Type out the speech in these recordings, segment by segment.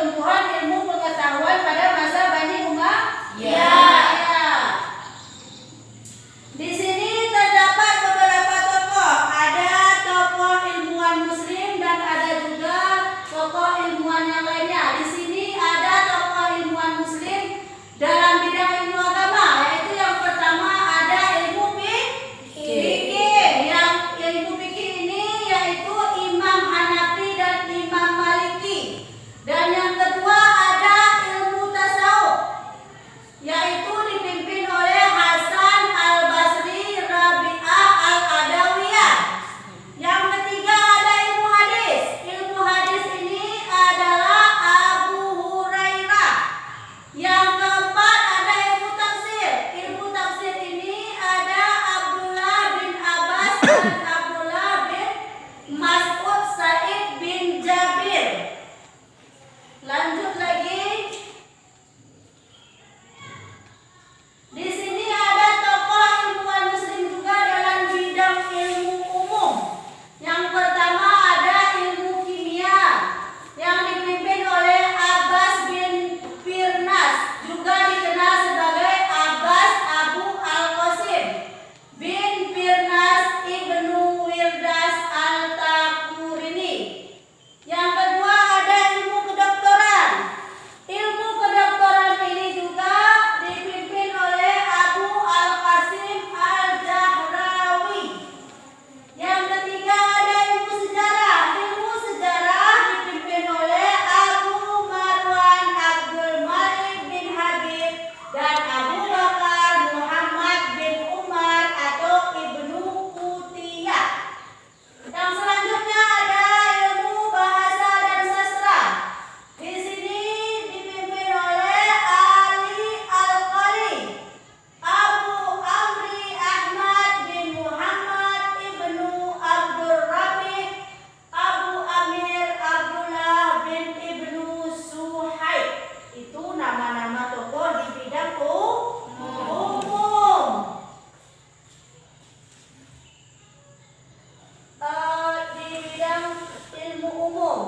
pertumbuhan ilmu pengetahuan pada masa Bani Umayyah. Ya. Di sini terdapat beberapa tokoh. Ada tokoh ilmuwan Muslim dan ada juga tokoh ilmuwan yang lainnya. Di sini ada tokoh ilmuwan Muslim dalam bidang ilmu agama, yaitu yang pertama ada ilmu fikih. Yang ilmu fikih ini yaitu Imam Hanafi dan Imam Maliki. Dan yang kedua ada ilmu tasawuf, yaitu dipimpin oleh Hasan Al-Basri, Rabi'ah Al-Adawiyah. Yang ketiga ada ilmu hadis. Ilmu hadis ini adalah Abu Hurairah. Yang keempat ada ilmu tafsir. Ilmu tafsir ini ada Abdullah bin Abbas dan Abdullah bin Mas'ud Sa'id bin Jabir. Lanjut lagi. Di sini ada tokoh ilmuwan Muslim juga dalam bidang ilmu umum. Yang pertama ada ilmu kimia yang dipimpin oleh Abbas bin Firnas, juga dikenal sebagai Abbas Abu Al-Qasim bin Firnas ibnu Wirdas Al-Takurini. Yang kedua ada ilmu kedokteran. Ilmu kedokteran ini juga dipimpin oleh Abu Al-Qasim Al-Jahrawi. Yang ketiga ada ilmu sejarah. Ilmu sejarah dipimpin oleh Abu Marwan Abdul Malik bin Habib dan Abu Bakar Muhammad bin Umar atau Ibnu Qutiyah. Yang selanjutnya ada ilmu bahasa dan sastra. Di sini dipimpin oleh Ali Al-Qali, Abu Amri Ahmad bin Muhammad Ibnu Abdul Rabi, Abu Amir Abdullah bin Ibnu Suhaib. Itu nama-nama tokoh di bidang umum. Di bidang ilmu umum.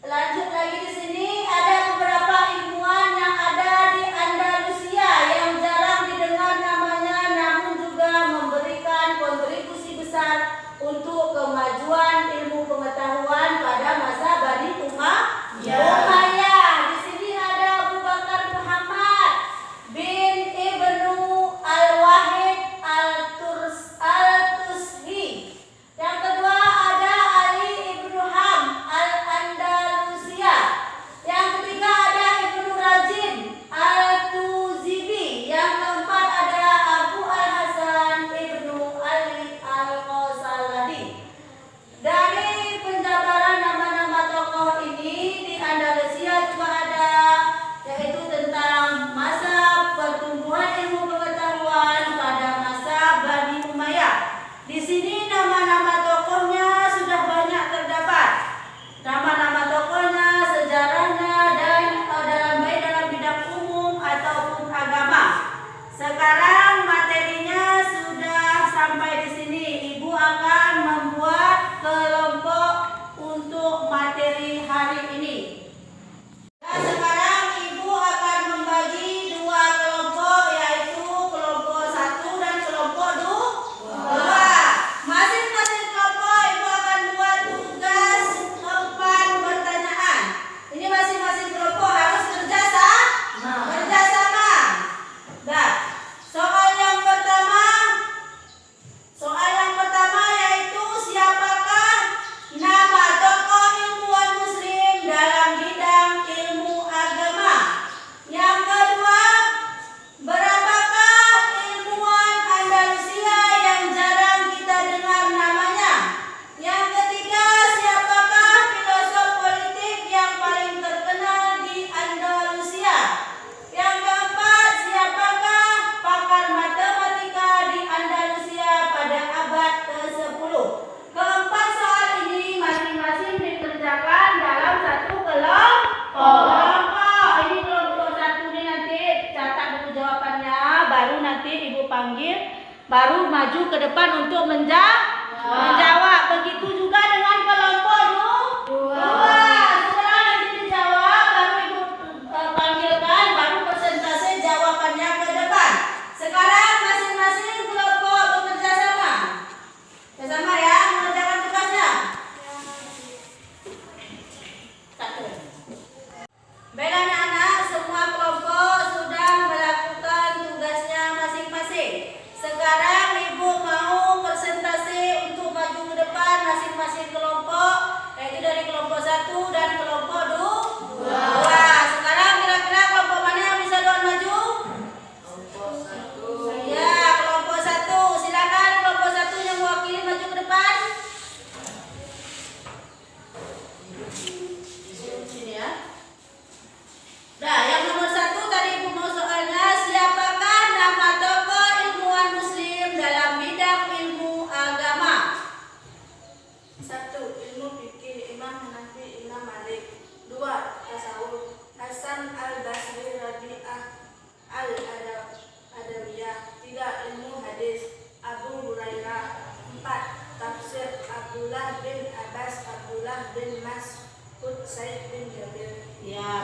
Lanjut lagi di sini ada beberapa ilmuwan yang ada di Andalusia yang jarang didengar namanya, namun juga memberikan kontribusi besar untuk kemajuan ilmu pengetahuan pada masa Bani Umayyah. Di sini ada Abu Bakar Muhammad bin Ibnu Al-Wahid Al-Tushi. Yang kedua ada Ali ibnu Ham Al-Andalusia. Yang ketiga ada Ibnu Rajin Al-Tuzibi. Yang keempat ada Abu Al-Hasan Ibnu Ali Al-Qasaladi. Dari penjabaran nama-nama tokoh ini di Andalusia juga ada, yaitu tentang masa pertumbuhan ilmu pengetahuan pada masa Bani Umayyah. Di sini nama-nama tokohnya sudah banyak terdapat. Nama-nama tokohnya, sejarahnya, dan baik dalam bidang umum ataupun agama. Sekarang materinya sudah sampai di sini. Ibu akan membuat kelompok untuk materi hari ini. Nah, sekarang ibu akan membagi dua kelompok, yaitu kelompok 1 dan kelompok 2. Masing-masing kelompok ibu akan buat tugas 4 pertanyaan. Ini masing-masing kelompok harus kerjasama. Nah, soal yang pertama yaitu siapakah nama tokoh ilmuwan Muslim dalam bidang ilmu agama. Yang kedua, berapakah ilmuwan Andalusia yang jarang kita dengar namanya. Yang ketiga, siapakah filosof politik yang paling terkenal di Andalusia. Yang keempat, siapakah pakar matematika di Andalusia pada abad ke-10. Keempat soal ini masing-masing dikerjakan dalam satu kelompok. Ini kelompok 1 ini nanti catat dulu jawabannya, baru nanti ibu panggil, baru maju ke depan untuk menjawab. Begitu juga dengan kelompok 2. Setelah Ya,